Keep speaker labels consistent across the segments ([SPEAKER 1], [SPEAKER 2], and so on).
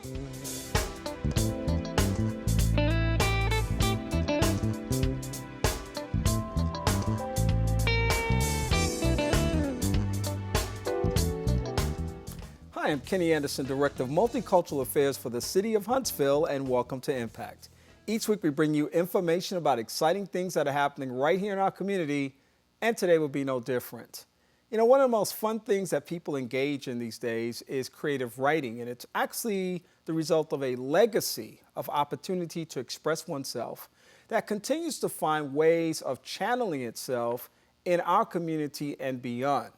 [SPEAKER 1] Hi, I'm Kenny Anderson, Director of Multicultural Affairs for the City of Huntsville, and welcome to Impact. Each week we bring you information about exciting things that are happening right here in our community, and today will be no different. You know, one of the most fun things that people engage in these days is creative writing, and it's actually the result of a legacy of opportunity to express oneself that continues to find ways of channeling itself in our community and beyond.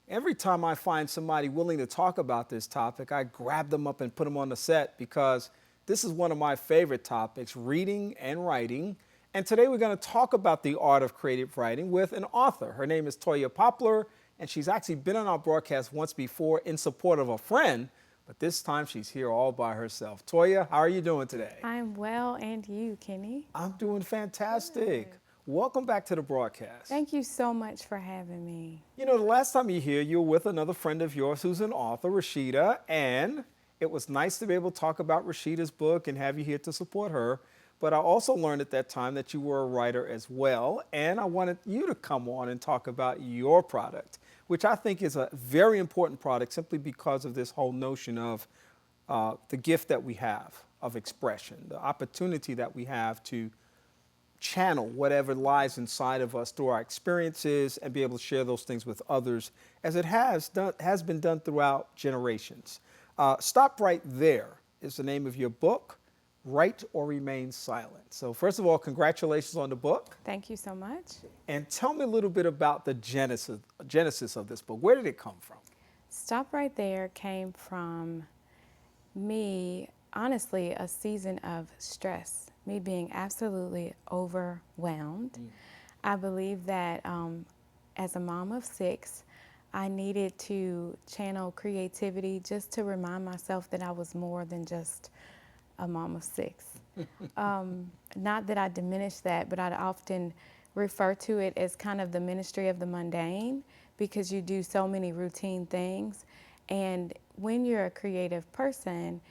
[SPEAKER 1] Every time I find somebody willing to talk about this topic, I grab them up and put them on the set because this is one of my favorite topics, reading and writing. And today we're going to talk about the art of creative writing with an author. Her name is Toya Poplar, and she's actually been on our broadcast once before in support of a friend, but this time she's here all by herself. Toya, how are you doing today?
[SPEAKER 2] I'm well, and you, Kenny?
[SPEAKER 1] I'm doing fantastic. Good. Welcome back to the broadcast.
[SPEAKER 2] Thank you so much for having me.
[SPEAKER 1] You know, the last time you were here, you were with another friend of yours who's an author, Rashida, and it was nice to be able to talk about Rashida's book and have you here to support her. But I also learned at that time that you were a writer as well, and I wanted you to come on and talk about your product, which I think is a very important product simply because of this whole notion of the gift that we have of expression, the opportunity that we have to channel whatever lies inside of us through our experiences and be able to share those things with others, as it has been done throughout generations. Stop Right There is the name of your book, Write or Remain Silent. So first of all, congratulations on the book.
[SPEAKER 2] Thank you so much.
[SPEAKER 1] And tell me a little bit about the genesis of this book. Where did it come from?
[SPEAKER 2] Stop Right There came from me, honestly, a season of stress. Me being absolutely overwhelmed. I believe that as a mom of 6, I needed to channel creativity just to remind myself that I was more than just a mom of 6. Not that I diminish that, but I'd often refer to it as kind of the ministry of the mundane, because you do so many routine things. And when you're a creative person,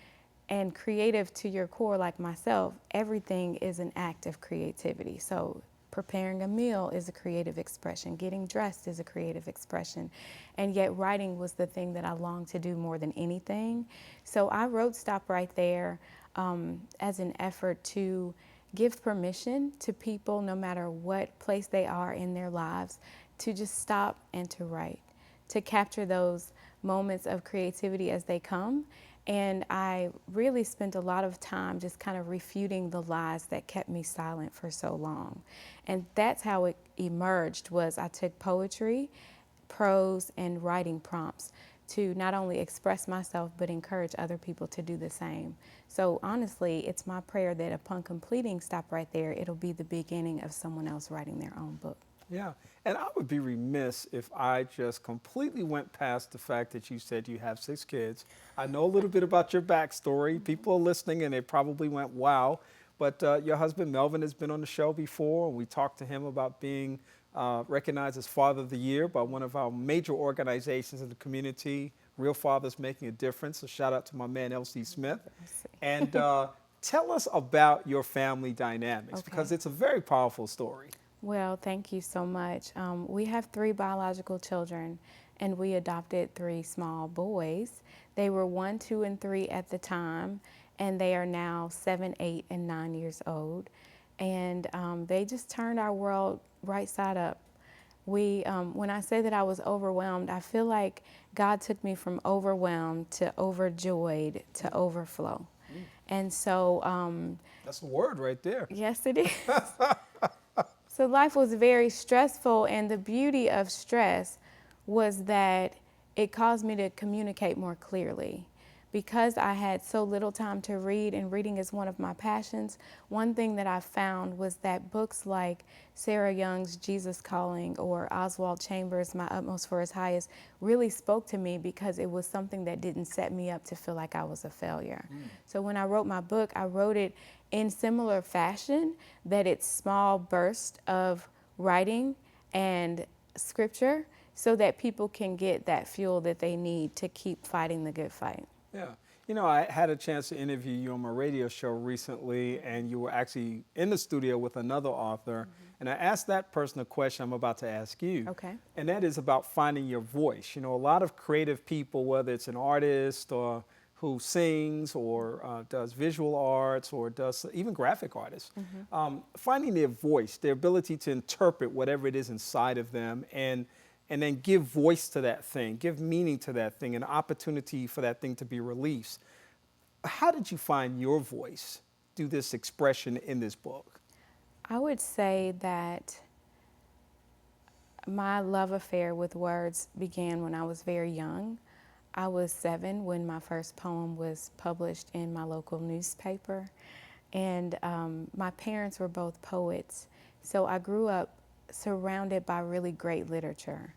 [SPEAKER 2] and creative to your core like myself, everything is an act of creativity. So preparing a meal is a creative expression. Getting dressed is a creative expression. And yet writing was the thing that I longed to do more than anything. So I wrote Stop Right There as an effort to give permission to people, no matter what place they are in their lives, to just stop and to write, to capture those moments of creativity as they come. And I really spent a lot of time just kind of refuting the lies that kept me silent for so long. And that's how it emerged. Was I took poetry, prose, and writing prompts to not only express myself, but encourage other people to do the same. So honestly, it's my prayer that upon completing Stop Right There, it'll be the beginning of someone else writing their own book.
[SPEAKER 1] Yeah, and I would be remiss if I just completely went past the fact that you said you have 6 kids. I know a little bit about your backstory. People are listening and they probably went, wow. But your husband, Melvin, has been on the show before. And we talked to him about being recognized as Father of the Year by one of our major organizations in the community, Real Fathers Making a Difference. So shout out to my man, L.C. Smith. And tell us about your family dynamics, because it's a very powerful story.
[SPEAKER 2] Well, thank you so much. We have 3 biological children, and we adopted 3 small boys. They were 1, 2, and 3 at the time, and they are now 7, 8, and 9 years old. And they just turned our world right side up. When I say that I was overwhelmed, I feel like God took me from overwhelmed to overjoyed to overflow. And so
[SPEAKER 1] that's a word right there.
[SPEAKER 2] Yes, it is. So life was very stressful, and the beauty of stress was that it caused me to communicate more clearly. Because I had so little time to read, and reading is one of my passions, one thing that I found was that books like Sarah Young's Jesus Calling or Oswald Chambers' My Utmost for His Highest really spoke to me, because it was something that didn't set me up to feel like I was a failure. So when I wrote my book, I wrote it in similar fashion, that it's small bursts of writing and scripture so that people can get that fuel that they need to keep fighting the good fight.
[SPEAKER 1] Yeah. You know, I had a chance to interview you on my radio show recently, and you were actually in the studio with another author. And I asked that person a question I'm about to ask you.
[SPEAKER 2] Okay.
[SPEAKER 1] And that is about finding your voice. You know, a lot of creative people, whether it's an artist or who sings or does visual arts or does even graphic artists, finding their voice, their ability to interpret whatever it is inside of them and then give voice to that thing, give meaning to that thing, an opportunity for that thing to be released. How did you find your voice through this expression in this book?
[SPEAKER 2] I would say that my love affair with words began when I was very young. I was 7 when my first poem was published in my local newspaper. And my parents were both poets. So I grew up surrounded by really great literature.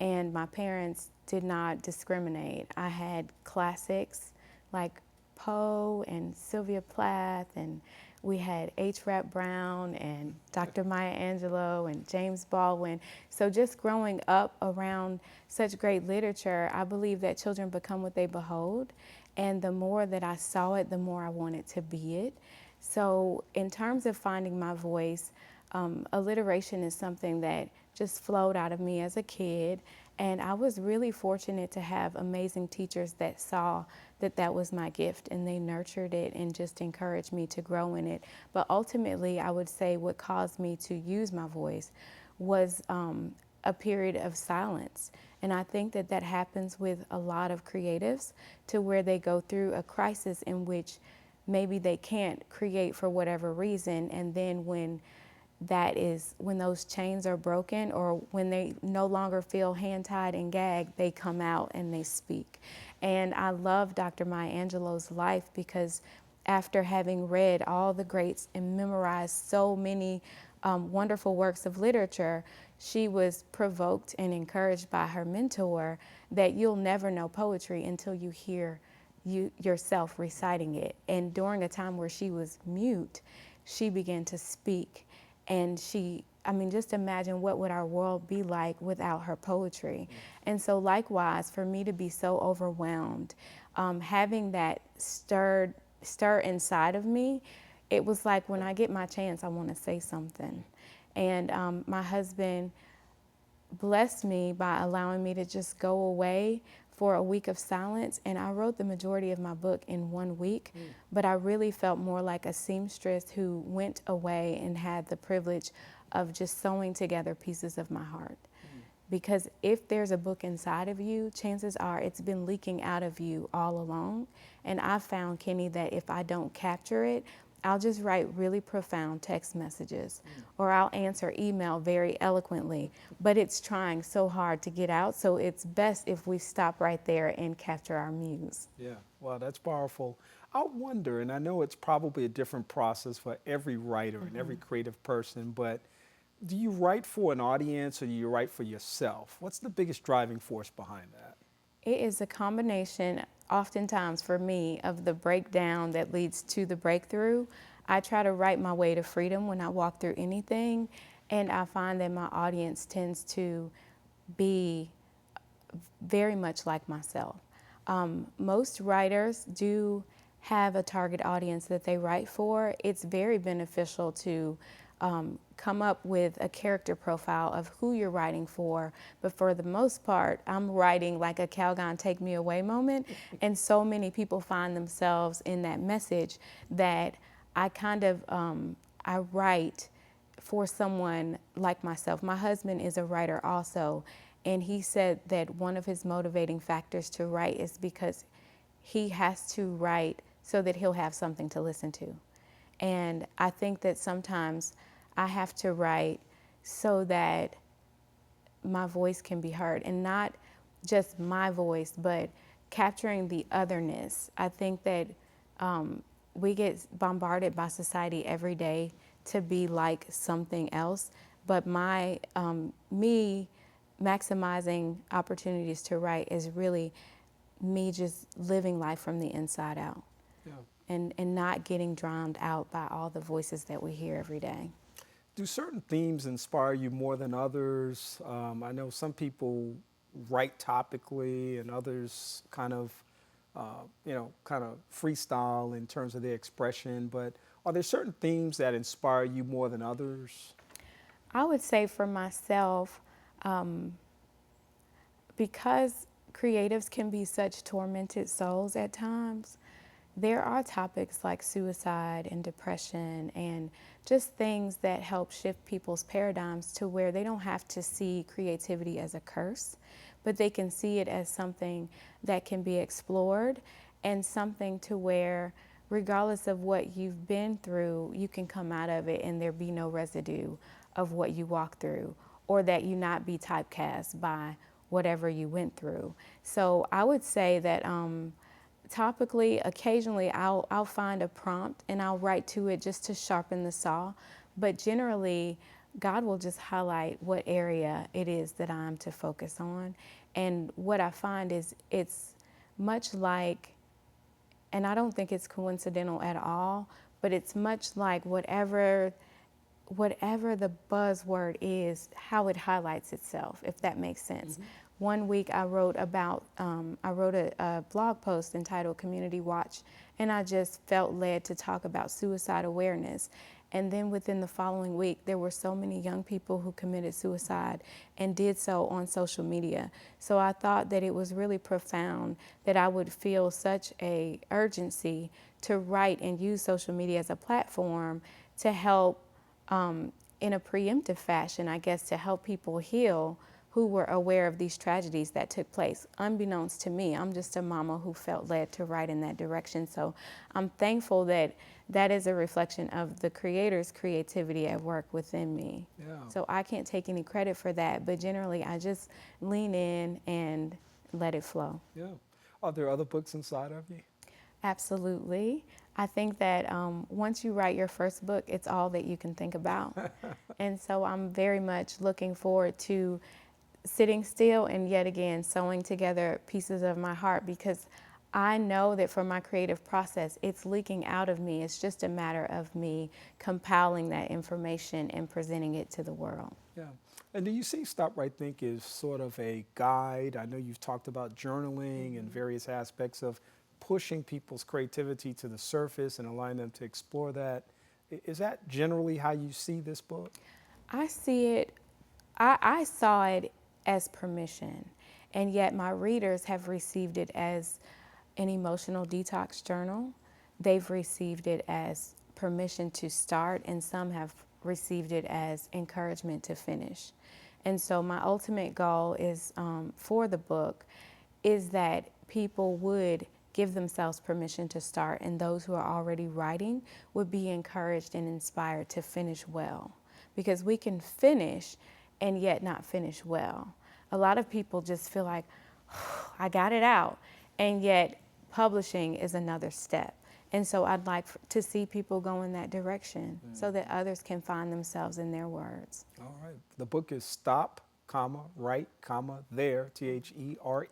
[SPEAKER 2] And my parents did not discriminate. I had classics like Poe and Sylvia Plath, and we had H. Rap Brown and Dr. Maya Angelou and James Baldwin. So just growing up around such great literature, I believe that children become what they behold. And the more that I saw it, the more I wanted to be it. So in terms of finding my voice, alliteration is something that just flowed out of me as a kid. And I was really fortunate to have amazing teachers that saw that that was my gift, and they nurtured it and just encouraged me to grow in it. But ultimately, I would say what caused me to use my voice was a period of silence. And I think that that happens with a lot of creatives, to where they go through a crisis in which maybe they can't create for whatever reason, and then when those chains are broken, or when they no longer feel hand-tied and gagged, they come out and they speak. And I love Dr. Maya Angelou's life, because after having read all the greats and memorized so many wonderful works of literature, she was provoked and encouraged by her mentor that you'll never know poetry until you hear yourself reciting it. And during a time where she was mute, she began to speak. And just imagine what would our world be like without her poetry. And so likewise, for me to be so overwhelmed, having that stir inside of me, it was like, when I get my chance, I want to say something. And my husband blessed me by allowing me to just go away for a week of silence, and I wrote the majority of my book in 1 week, but I really felt more like a seamstress who went away and had the privilege of just sewing together pieces of my heart. Because if there's a book inside of you, chances are it's been leaking out of you all along. And I found, Kenny, that if I don't capture it, I'll just write really profound text messages, or I'll answer email very eloquently, but it's trying so hard to get out. So it's best if we stop right there and capture our muse.
[SPEAKER 1] Yeah, well, that's powerful. I wonder, and I know it's probably a different process for every writer and every creative person, but do you write for an audience or do you write for yourself? What's the biggest driving force behind that?
[SPEAKER 2] It is a combination, oftentimes for me, of the breakdown that leads to the breakthrough. I try to write my way to freedom when I walk through anything, and I find that my audience tends to be very much like myself. Most writers do have a target audience that they write for. It's very beneficial to come up with a character profile of who you're writing for. But for the most part, I'm writing like a Calgon take me away moment. And so many people find themselves in that message that I kind of, I write for someone like myself. My husband is a writer also. And he said that one of his motivating factors to write is because he has to write so that he'll have something to listen to. And I think that sometimes I have to write so that my voice can be heard, and not just my voice, but capturing the otherness. I think that we get bombarded by society every day to be like something else, but me maximizing opportunities to write is really me just living life from the inside out.
[SPEAKER 1] Yeah.
[SPEAKER 2] And not getting drowned out by all the voices that we hear every day.
[SPEAKER 1] Do certain themes inspire you more than others? I know some people write topically and others kind of kind of freestyle in terms of their expression, but are there certain themes that inspire you more than others?
[SPEAKER 2] I would say for myself, because creatives can be such tormented souls at times, there are topics like suicide and depression and just things that help shift people's paradigms to where they don't have to see creativity as a curse, but they can see it as something that can be explored and something to where, regardless of what you've been through, you can come out of it and there be no residue of what you walked through, or that you not be typecast by whatever you went through. So I would say that topically, occasionally I'll find a prompt and I'll write to it just to sharpen the saw, but generally God will just highlight what area it is that I'm to focus on. And what I find is it's much like, and I don't think it's coincidental at all, but it's much like whatever the buzzword is, how it highlights itself, if that makes sense. Mm-hmm. One week I wrote about, a blog post entitled Community Watch, and I just felt led to talk about suicide awareness. And then within the following week, there were so many young people who committed suicide and did so on social media. So I thought that it was really profound that I would feel such a urgency to write and use social media as a platform to help in a preemptive fashion, I guess, to help people heal who were aware of these tragedies that took place. Unbeknownst to me, I'm just a mama who felt led to write in that direction. So I'm thankful that that is a reflection of the creator's creativity at work within me. Yeah. So I can't take any credit for that, but generally I just lean in and let it flow.
[SPEAKER 1] Yeah. Are there other books inside of you?
[SPEAKER 2] Absolutely. I think that once you write your first book, it's all that you can think about. And so I'm very much looking forward to sitting still and yet again sewing together pieces of my heart, because I know that for my creative process, it's leaking out of me. It's just a matter of me compiling that information and presenting it to the world.
[SPEAKER 1] Yeah. And do you see Stop Right Think as sort of a guide? I know you've talked about journaling and various aspects of pushing people's creativity to the surface and allowing them to explore that. Is that generally how you see this book?
[SPEAKER 2] I see it, I saw it as permission, and yet my readers have received it as an emotional detox journal. They've received it as permission to start, and some have received it as encouragement to finish. And so my ultimate goal is for the book is that people would give themselves permission to start, and those who are already writing would be encouraged and inspired to finish well. Because we can finish and yet not finish well. A lot of people just feel like, I got it out, and yet publishing is another step. And so I'd like to see people go in that direction so that others can find themselves in their words.
[SPEAKER 1] All right. The book is Stop, Write, There, There.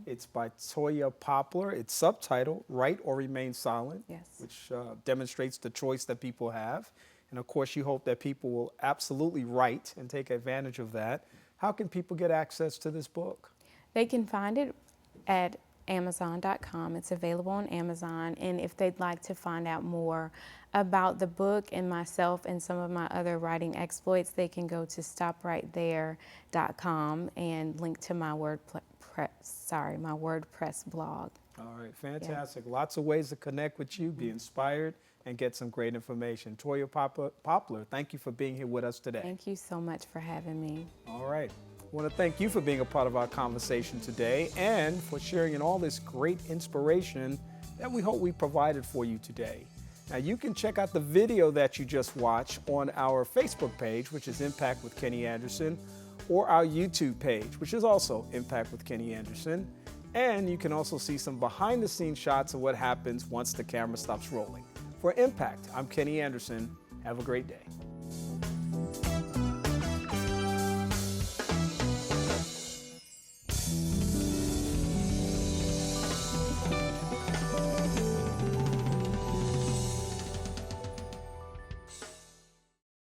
[SPEAKER 1] It's by Toya Poplar. It's subtitled Write or Remain Silent, which demonstrates the choice that people have. And of course, you hope that people will absolutely write and take advantage of that. How can people get access to this book?
[SPEAKER 2] They can find it at Amazon.com. It's available on Amazon. And if they'd like to find out more about the book and myself and some of my other writing exploits, they can go to StopRightThere.com and link to my WordPress blog.
[SPEAKER 1] All right, fantastic. Yeah. Lots of ways to connect with you, be inspired, and get some great information. Toya Poplar, thank you for being here with us today.
[SPEAKER 2] Thank you so much for having me.
[SPEAKER 1] All right. I want to thank you for being a part of our conversation today and for sharing in all this great inspiration that we hope we provided for you today. Now, you can check out the video that you just watched on our Facebook page, which is Impact with Kenny Anderson, or our YouTube page, which is also Impact with Kenny Anderson. And you can also see some behind-the-scenes shots of what happens once the camera stops rolling. For Impact, I'm Kenny Anderson. Have a great day.